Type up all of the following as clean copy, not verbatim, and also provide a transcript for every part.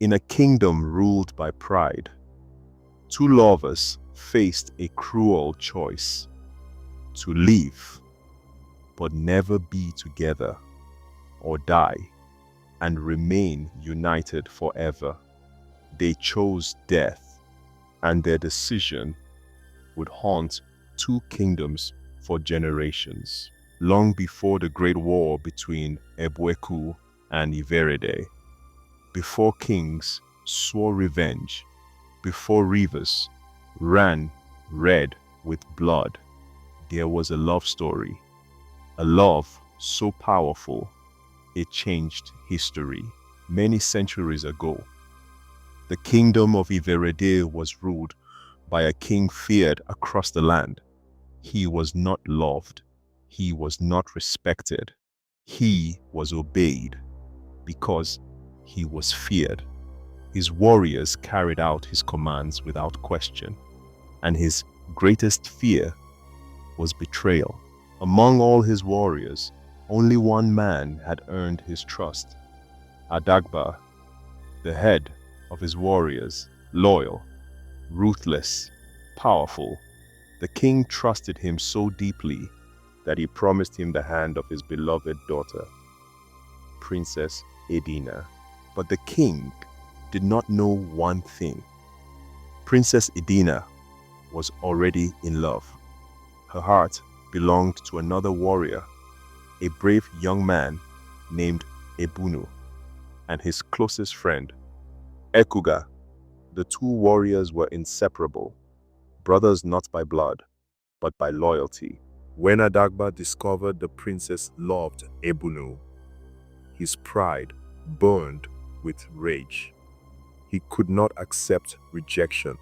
In a kingdom ruled by pride, two lovers faced a cruel choice: to live but never be together, or die and remain united forever. They chose death, and their decision would haunt two kingdoms for generations. Long before the Great War between Ebueku and Iverede, before kings swore revenge, before rivers ran red with blood, there was a love story. A love so powerful, it changed history. Many centuries ago, the kingdom of Iverede was ruled by a king feared across the land. He was not loved. He was not respected. He was obeyed because he was feared. His warriors carried out his commands without question, and his greatest fear was betrayal. Among all his warriors, only one man had earned his trust: Adagba, the head of his warriors, loyal, ruthless, powerful. The king trusted him so deeply that he promised him the hand of his beloved daughter, Princess Edina. But the king did not know one thing. Princess Edina was already in love. Her heart belonged to another warrior, a brave young man named Ebunu, and his closest friend, Ekuga. The two warriors were inseparable, brothers not by blood, but by loyalty. When Adagba discovered the princess loved Ebunu, his pride burned with rage. He could not accept rejection,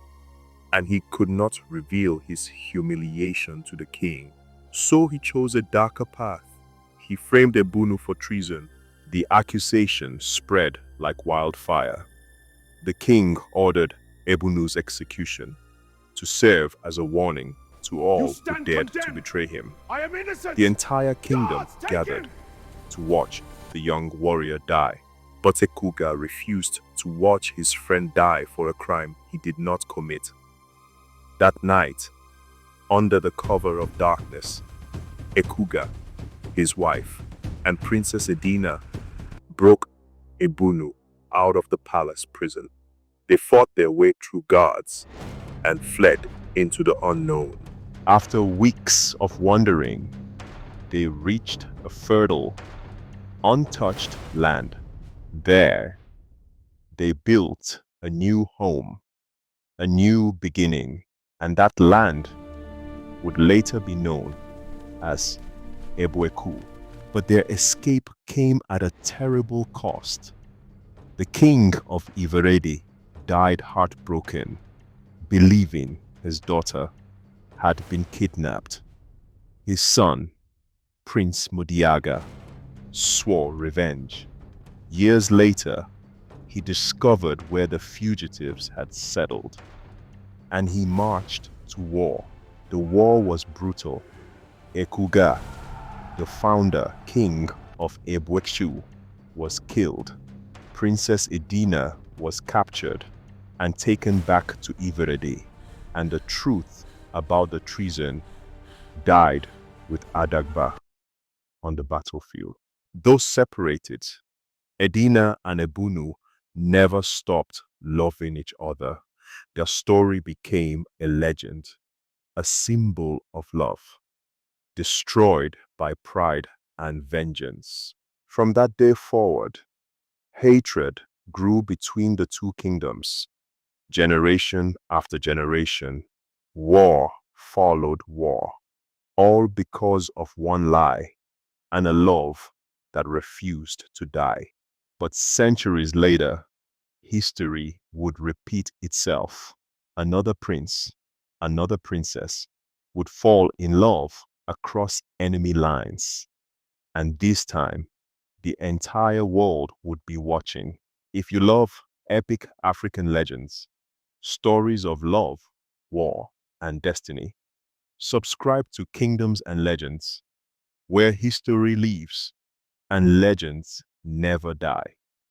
and he could not reveal his humiliation to the king. So he chose a darker path. He framed Ebunu for treason. The accusation spread like wildfire. The king ordered Ebunu's execution to serve as a warning to all who dared to betray him. I am innocent. The entire kingdom gathered to watch the young warrior die. But Ekuga refused to watch his friend die for a crime he did not commit. That night, under the cover of darkness, Ekuga, his wife, and Princess Edina broke Ebunu out of the palace prison. They fought their way through guards and fled into the unknown. After weeks of wandering, they reached a fertile, untouched land. There, they built a new home, a new beginning, and that land would later be known as Ebueku. But their escape came at a terrible cost. The king of Iverede died heartbroken, believing his daughter had been kidnapped. His son, Prince Mudiaga, swore revenge. Years later, he discovered where the fugitives had settled, and he marched to war. The war was brutal. Ekuga, the founder king of Ebueku, was killed. Princess Edina was captured and taken back to Iverede, and the truth about the treason died with Adagba on the battlefield. Though separated, Edina and Ebunu never stopped loving each other. Their story became a legend, a symbol of love, destroyed by pride and vengeance. From that day forward, hatred grew between the two kingdoms. Generation after generation, war followed war, all because of one lie and a love that refused to die. But centuries later, history would repeat itself. Another prince, another princess would fall in love across enemy lines. And this time, the entire world would be watching. If you love epic African legends, stories of love, war, and destiny, subscribe to Kingdoms and Legends, where history lives and legends never die.